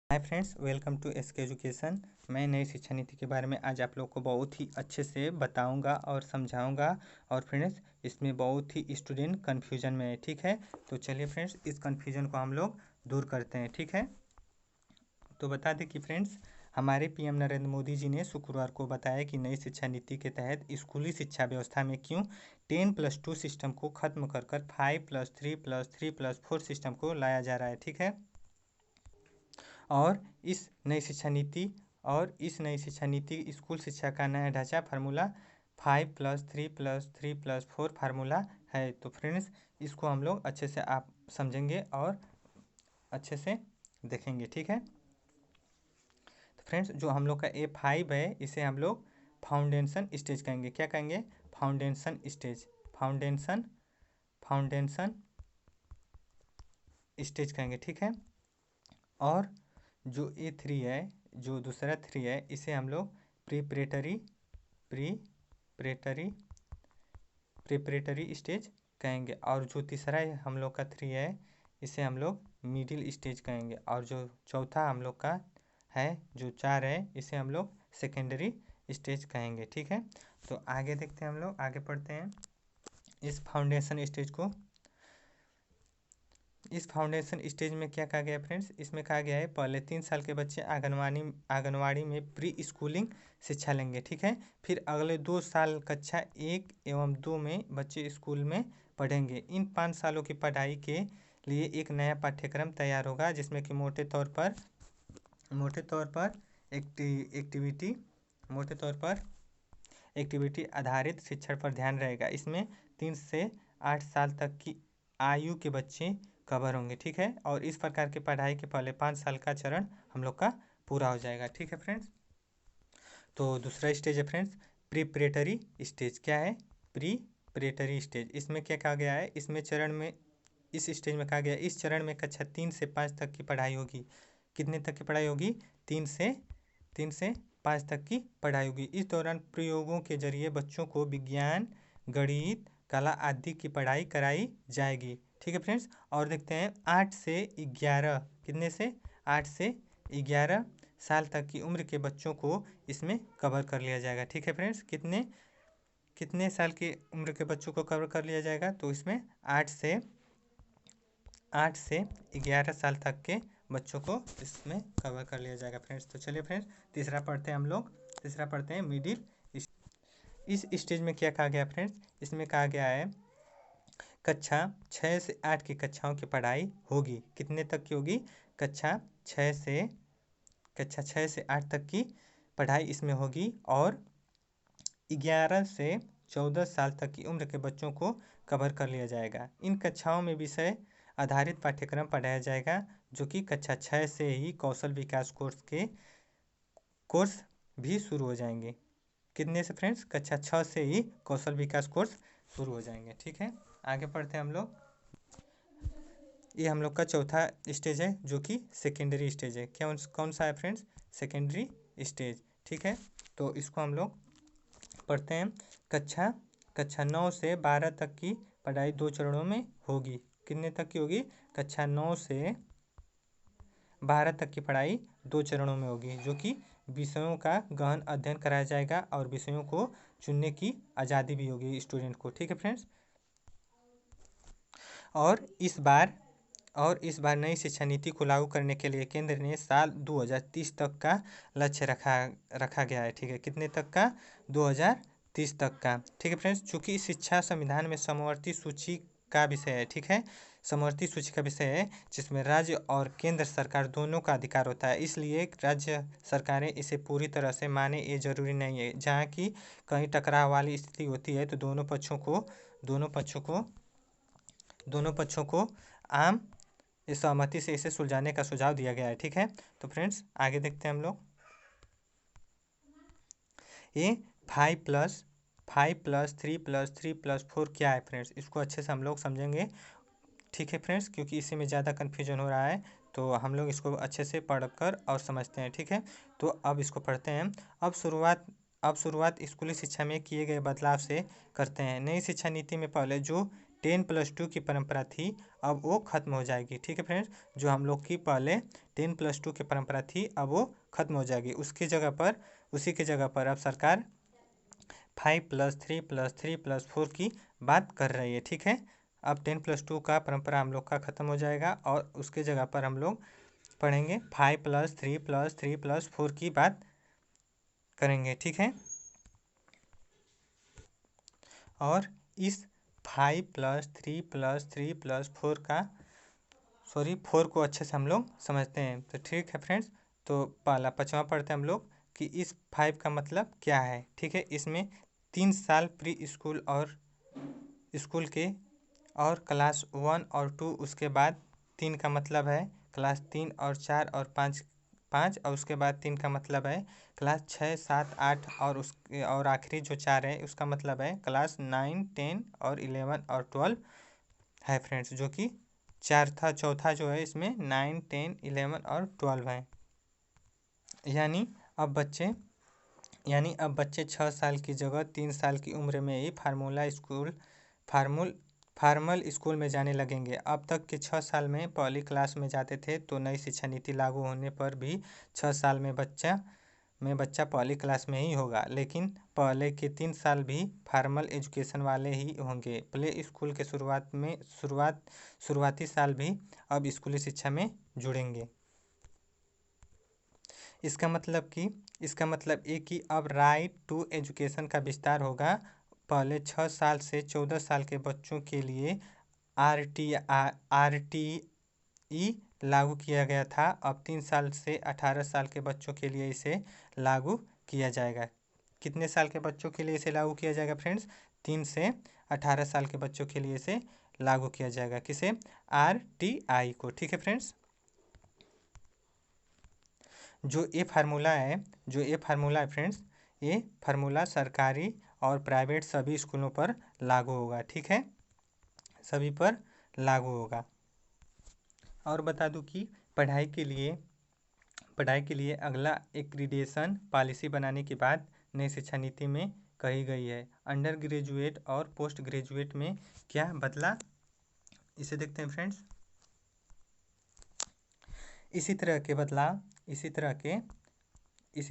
Hi friends, welcome to SK education. मैं नई शिक्षा नीति के बारे में आज आप लोग को बहुत ही अच्छे से बताऊंगा और समझाऊंगा। और फ्रेंड्स, इसमें बहुत ही स्टूडेंट कन्फ्यूजन में है, ठीक है। तो चलिए फ्रेंड्स, इस कन्फ्यूजन को हम लोग दूर करते हैं, ठीक है। तो बता दें कि फ्रेंड्स, हमारे पीएम नरेंद्र मोदी जी ने शुक्रवार को बताया कि नई शिक्षा नीति के तहत स्कूली शिक्षा व्यवस्था में क्यों 10+2 सिस्टम को खत्म कर 5+3+3+4 सिस्टम को लाया जा रहा है, ठीक है। और इस नई शिक्षा नीति स्कूल शिक्षा का नया ढांचा फार्मूला 5+3+3+4 फार्मूला है। तो फ्रेंड्स, इसको हम लोग अच्छे से आप समझेंगे और अच्छे से देखेंगे, ठीक है। तो फ्रेंड्स, जो हम लोग का A5 है, इसे हम लोग फाउंडेशन स्टेज कहेंगे। क्या कहेंगे? फाउंडेशन स्टेज, फाउंडेशन स्टेज कहेंगे, ठीक है। और जो A3 है, जो दूसरा 3 है, इसे हम लोग प्रिपरेटरी स्टेज कहेंगे। और जो तीसरा हम लोग का 3 है, इसे हम लोग मिडिल स्टेज कहेंगे। और जो चौथा हम लोग का है, जो 4 है, इसे हम लोग सेकेंडरी स्टेज कहेंगे, ठीक है। तो आगे देखते हैं, हम लोग आगे पढ़ते हैं इस फाउंडेशन स्टेज को। इस फाउंडेशन स्टेज में क्या कहा गया है फ्रेंड्स? इसमें कहा गया है पहले 3 साल के बच्चे आंगनवाड़ी में प्री स्कूलिंग शिक्षा लेंगे, ठीक है। फिर अगले 2 साल कक्षा 1 एवं 2 में बच्चे स्कूल में पढ़ेंगे। इन 5 सालों की पढ़ाई के लिए एक नया पाठ्यक्रम तैयार होगा, जिसमें कि मोटे तौर पर एक्टिविटी आधारित शिक्षण पर ध्यान रहेगा। इसमें 3 से 8 साल तक की आयु के बच्चे कवर होंगे, ठीक है। और इस प्रकार की पढ़ाई के पहले 5 साल का चरण हम लोग का पूरा हो जाएगा, ठीक है फ्रेंड्स। तो दूसरा स्टेज है फ्रेंड्स प्रिपरेटरी स्टेज। क्या है? Preparatory stage. इसमें क्या कहा गया है? इस स्टेज में कहा गया है, इस चरण में कक्षा 3 से 5 तक की पढ़ाई होगी। कितने तक की पढ़ाई होगी? 3 से 5 तक की पढ़ाई होगी। इस दौरान प्रयोगों के जरिए बच्चों को विज्ञान, गणित, कला आदि की पढ़ाई कराई जाएगी, ठीक है फ्रेंड्स। और देखते हैं 8 से 11, कितने से? 8 से 11 साल तक की उम्र के बच्चों को इसमें कवर कर लिया जाएगा, ठीक है फ्रेंड्स। कितने साल की उम्र के बच्चों को कवर कर लिया जाएगा? तो इसमें 8 से 11 साल तक के बच्चों को इसमें कवर कर लिया जाएगा फ्रेंड्स। तो चलिए फ्रेंड्स, तीसरा पढ़ते हैं मिडिल। इस स्टेज में क्या कहा गया फ्रेंड्स? इसमें कहा गया है कक्षा 6 से 8 की कक्षाओं की पढ़ाई होगी। कितने तक की होगी? कक्षा 6 से 8 तक की पढ़ाई इसमें होगी। और 11 से 14 साल तक की उम्र के बच्चों को कवर कर लिया जाएगा। इन कक्षाओं में विषय आधारित पाठ्यक्रम पढ़ाया जाएगा, जो कि कक्षा 6 से ही कौशल विकास कोर्स भी शुरू हो जाएंगे। कितने से फ्रेंड्स? कक्षा 6 से ही कौशल विकास कोर्स शुरू हो जाएंगे, ठीक है। आगे पढ़ते हैं हम लोग। ये हम लोग का चौथा स्टेज है, जो कि सेकेंडरी स्टेज है। कौन सा है फ्रेंड्स? सेकेंडरी स्टेज, ठीक है। तो इसको हम लोग पढ़ते हैं। कक्षा 9 से 12 तक की पढ़ाई 2 चरणों में होगी। कितने तक की होगी? कक्षा 9 से 12 तक की पढ़ाई 2 चरणों में होगी, जो कि विषयों का गहन अध्ययन कराया जाएगा और विषयों को चुनने की आज़ादी भी होगी स्टूडेंट को, ठीक है फ्रेंड्स। और इस बार नई शिक्षा नीति को लागू करने के लिए केंद्र ने साल 2030 तक का लक्ष्य रखा गया है, ठीक है। कितने तक का? 2030 तक का, ठीक है फ्रेंड्स। चूँकि शिक्षा संविधान में समवर्ती सूची का विषय है, ठीक है। समवर्ती सूची का विषय है, जिसमें राज्य और केंद्र सरकार दोनों का अधिकार होता है। इसलिए राज्य सरकारें इसे पूरी तरह से माने ये जरूरी नहीं है। जहाँ की कहीं टकराव वाली स्थिति होती है, तो दोनों पक्षों को आम सहमति से इसे सुलझाने का सुझाव दिया गया है, ठीक है। तो फ्रेंड्स, आगे देखते हैं हम लोग। ये 5+3+3+4 क्या है फ्रेंड्स? इसको अच्छे से हम लोग समझेंगे, ठीक है फ्रेंड्स, क्योंकि इसी में ज़्यादा कन्फ्यूजन हो रहा है। तो हम लोग इसको अच्छे से पढ़कर और समझते हैं, ठीक है। तो अब इसको पढ़ते हैं। अब शुरुआत स्कूली शिक्षा में किए गए बदलाव से करते हैं। नई शिक्षा नीति में पहले जो 10+2 की परंपरा थी अब वो खत्म हो जाएगी। ठीक है फ्रेंड्स, जो हम लोग की पहले 10+2 की परंपरा थी अब वो खत्म हो जाएगी। उसी के जगह पर अब सरकार 5+3+3+4 की बात कर रही है। ठीक है, अब 10+2 का परंपरा हम लोग का ख़त्म हो जाएगा और उसके जगह पर हम लोग पढ़ेंगे 5+3+3+4 की बात करेंगे। ठीक है, और इस 5+3+3+4 का 4 को अच्छे से हम लोग समझते हैं। तो ठीक है फ्रेंड्स, तो पहला 5वां पढ़ते हैं हम लोग कि इस 5 का मतलब क्या है। ठीक है, इसमें 3 साल प्री स्कूल और स्कूल के और क्लास 1 और 2, उसके बाद 3 का मतलब है क्लास 3 और 4 और 5 और उसके बाद 3 का मतलब है क्लास 6, 7, 8 और आखिरी जो 4 है उसका मतलब है क्लास 9, 10 और 11 और 12 है फ्रेंड्स, जो कि चौथा जो है इसमें 9, 10, 11 और 12 है। यानी अब बच्चे 6 साल की जगह 3 साल की उम्र में ही फार्मल स्कूल में जाने लगेंगे। अब तक के 6 साल में पहली क्लास में जाते थे, तो नई शिक्षा नीति लागू होने पर भी 6 साल में बच्चा पहली क्लास में ही होगा, लेकिन पहले के 3 साल भी फार्मल एजुकेशन वाले ही होंगे। प्ले स्कूल के शुरुआती साल भी अब स्कूली शिक्षा में जुड़ेंगे। इसका मतलब ये कि अब राइट टू एजुकेशन का विस्तार होगा। पहले 6 साल से 14 साल के बच्चों के लिए RTE लागू किया गया था। अब 3 साल से 18 साल के बच्चों के लिए इसे लागू किया जाएगा। कितने साल के बच्चों के लिए इसे लागू किया जाएगा फ्रेंड्स? 3 से 18 साल के बच्चों के लिए इसे लागू किया जाएगा। किसे? RTI को। ठीक है फ्रेंड्स, जो ये फार्मूला है फ्रेंड्स, ये फार्मूला सरकारी और प्राइवेट सभी स्कूलों पर लागू होगा। ठीक है, सभी पर लागू होगा। और बता दूं कि पढ़ाई के लिए अगला एक्रीडेशन पॉलिसी बनाने की बात नई शिक्षा नीति में कही गई है। अंडर ग्रेजुएट और पोस्ट ग्रेजुएट में क्या बदला, इसे देखते हैं फ्रेंड्स। इसी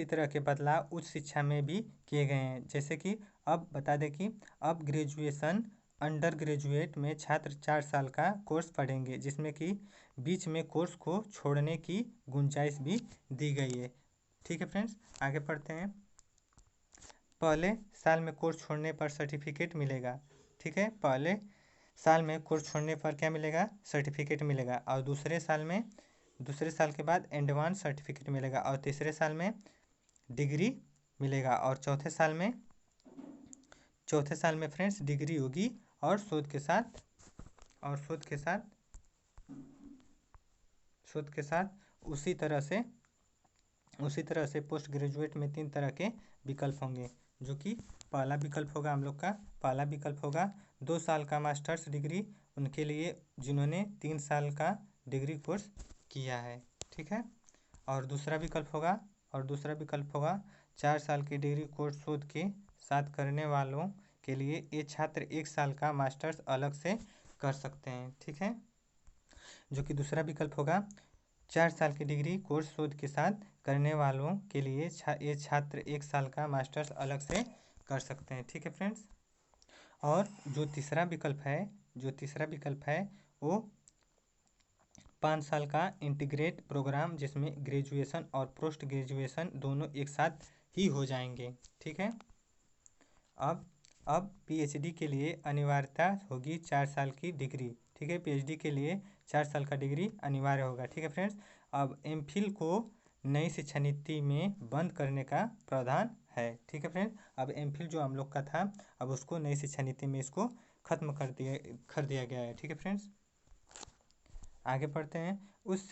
तरह के बदलाव उच्च शिक्षा में भी किए गए हैं। जैसे कि अब बता दें कि अब अंडर ग्रेजुएट में छात्र 4 साल का कोर्स पढ़ेंगे, जिसमें कि बीच में कोर्स को छोड़ने की गुंजाइश भी दी गई है। ठीक है फ्रेंड्स, आगे पढ़ते हैं। पहले साल में कोर्स छोड़ने पर सर्टिफिकेट मिलेगा। ठीक है, पहले साल में कोर्स छोड़ने पर क्या मिलेगा? सर्टिफिकेट मिलेगा। और दूसरे साल के बाद एडवांस सर्टिफिकेट मिलेगा। और तीसरे साल में डिग्री मिलेगा। और चौथे साल में फ्रेंड्स डिग्री होगी और शोध के साथ उसी तरह से पोस्ट ग्रेजुएट में 3 तरह के विकल्प होंगे। जो कि पहला विकल्प होगा हम लोग का 2 साल का मास्टर्स डिग्री उनके लिए जिन्होंने 3 साल का डिग्री कोर्स किया है। ठीक है, और दूसरा विकल्प होगा 4 साल की डिग्री कोर्स शोध के साथ करने वालों के लिए ये छात्र 1 साल का मास्टर्स अलग से कर सकते हैं। ठीक है, जो कि दूसरा विकल्प होगा 4 साल की डिग्री कोर्स शोध के साथ करने वालों के लिए ये छात्र 1 साल का मास्टर्स अलग से कर सकते हैं। ठीक है फ्रेंड्स, और जो तीसरा विकल्प है वो 5 साल का इंटीग्रेट प्रोग्राम, जिसमें ग्रेजुएशन और पोस्ट ग्रेजुएशन दोनों एक साथ ही हो जाएंगे। ठीक है, अब PhD के लिए अनिवार्यता होगी 4 साल की डिग्री। ठीक है, PhD के लिए 4 साल का डिग्री अनिवार्य होगा। ठीक है फ्रेंड्स, अब MPhil को नई शिक्षा नीति में बंद करने का प्रावधान है। ठीक है फ्रेंड्स, अब MPhil जो हम लोग का था अब उसको नई शिक्षा नीति में इसको खत्म कर दिया गया है। ठीक है फ्रेंड्स, आगे पढ़ते हैं। उस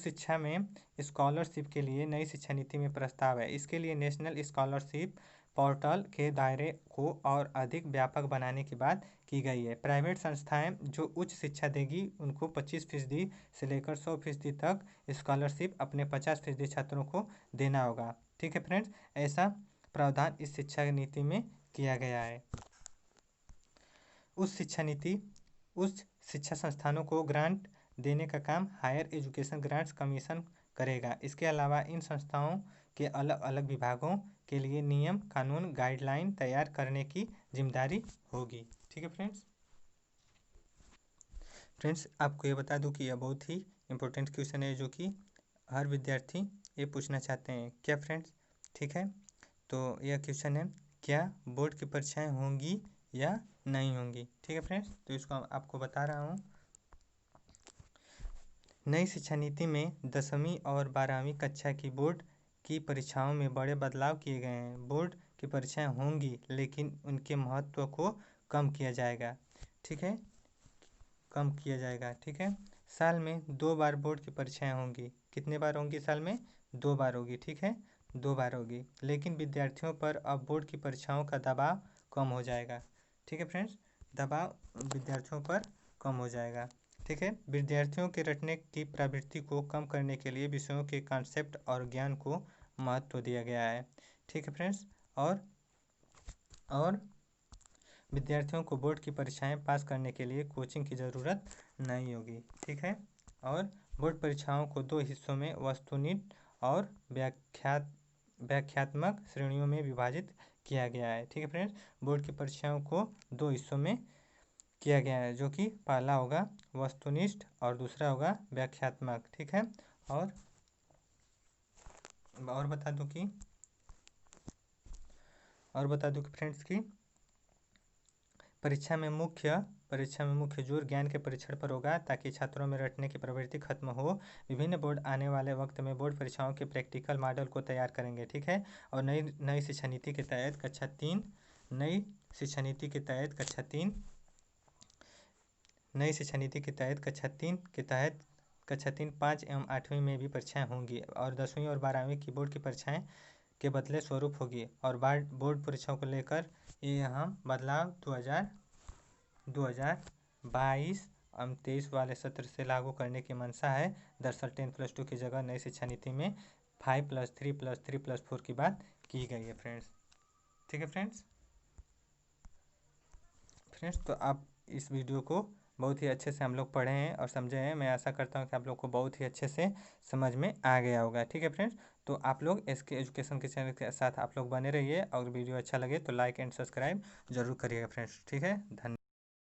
शिक्षा में स्कॉलरशिप के लिए नई शिक्षा नीति में प्रस्ताव है। इसके लिए नेशनल स्कॉलरशिप पोर्टल के दायरे को और अधिक व्यापक बनाने की बात की गई है। प्राइवेट संस्थाएं जो उच्च शिक्षा देगी उनको 25% से लेकर 100% तक स्कॉलरशिप अपने 50% छात्रों को देना होगा। ठीक है फ्रेंड्स, ऐसा प्रावधान इस शिक्षा नीति में किया गया है। उस शिक्षा नीति उस शिक्षा संस्थानों को ग्रांट देने का काम हायर एजुकेशन ग्रांट्स कमीशन करेगा। इसके अलावा इन संस्थाओं के अलग अलग विभागों के लिए नियम कानून गाइडलाइन तैयार करने की जिम्मेदारी होगी। ठीक है फ्रेंड्स आपको ये बता दूं कि यह बहुत ही इम्पोर्टेंट क्वेश्चन है जो कि हर विद्यार्थी ये पूछना चाहते हैं। क्या फ्रेंड्स? ठीक है, तो यह क्वेश्चन है, क्या बोर्ड की परीक्षाएं होंगी या नहीं होंगी? ठीक है फ्रेंड्स, तो इसको आपको बता रहा हूँ। नई शिक्षा नीति में 10वीं और 12वीं कक्षा की बोर्ड की परीक्षाओं में बड़े बदलाव किए गए हैं। बोर्ड की परीक्षाएं होंगी लेकिन उनके महत्व को कम किया जाएगा। ठीक है, कम किया जाएगा। ठीक है, साल में 2 बार बोर्ड की परीक्षाएं होंगी। कितने बार होंगी? साल में 2 बार होगी। ठीक है, 2 बार होगी, लेकिन विद्यार्थियों पर अब बोर्ड की परीक्षाओं का दबाव कम हो जाएगा। ठीक है फ्रेंड्स, दबाव विद्यार्थियों पर कम हो जाएगा। ठीक है, विद्यार्थियों के रटने की प्रवृत्ति को कम करने के लिए विषयों के कॉन्सेप्ट और ज्ञान को महत्व दिया गया है। ठीक है फ्रेंड्स, और विद्यार्थियों को बोर्ड की परीक्षाएं पास करने के लिए कोचिंग की ज़रूरत नहीं होगी। ठीक है, और बोर्ड परीक्षाओं को 2 हिस्सों में वस्तुनिष्ठ और व्याख्यात्मक श्रेणियों में विभाजित किया गया है। ठीक है फ्रेंड्स, बोर्ड की परीक्षाओं को 2 हिस्सों में किया गया है, जो कि पहला होगा वस्तुनिष्ठ और दूसरा होगा व्याख्यात्मक। ठीक है, और बता दूं कि फ्रेंड्स की परीक्षा में मुख्य जोर ज्ञान के परीक्षण पर होगा ताकि छात्रों में रटने की प्रवृत्ति खत्म हो। विभिन्न बोर्ड आने वाले वक्त में बोर्ड परीक्षाओं के प्रैक्टिकल मॉडल को तैयार करेंगे। ठीक है, और नई शिक्षा नीति के तहत कक्षा 3 नई शिक्षा नीति के तहत कक्षा 3 5 एवं 8वीं में भी परीक्षाएं होंगी और 10वीं और 12वीं की बोर्ड की परीक्षाएं के बदले स्वरूप होगी। और बोर्ड परीक्षाओं को लेकर ये हम बदलाव 2022 एवं 23 वाले सत्र से लागू करने की मंशा है। दरअसल 10+2 की जगह नई शिक्षा नीति में 5+3+3+4 की बात की गई है फ्रेंड्स। ठीक है फ्रेंड्स, तो आप इस वीडियो को बहुत ही अच्छे से हम लोग पढ़े हैं और समझे हैं। मैं आशा करता हूँ कि आप लोग को बहुत ही अच्छे से समझ में आ गया होगा। ठीक है फ्रेंड्स, तो आप लोग SK एजुकेशन के चैनल के साथ आप लोग बने रहिए और वीडियो अच्छा लगे तो लाइक एंड सब्सक्राइब जरूर करिएगा फ्रेंड्स। ठीक है, धन्यवाद।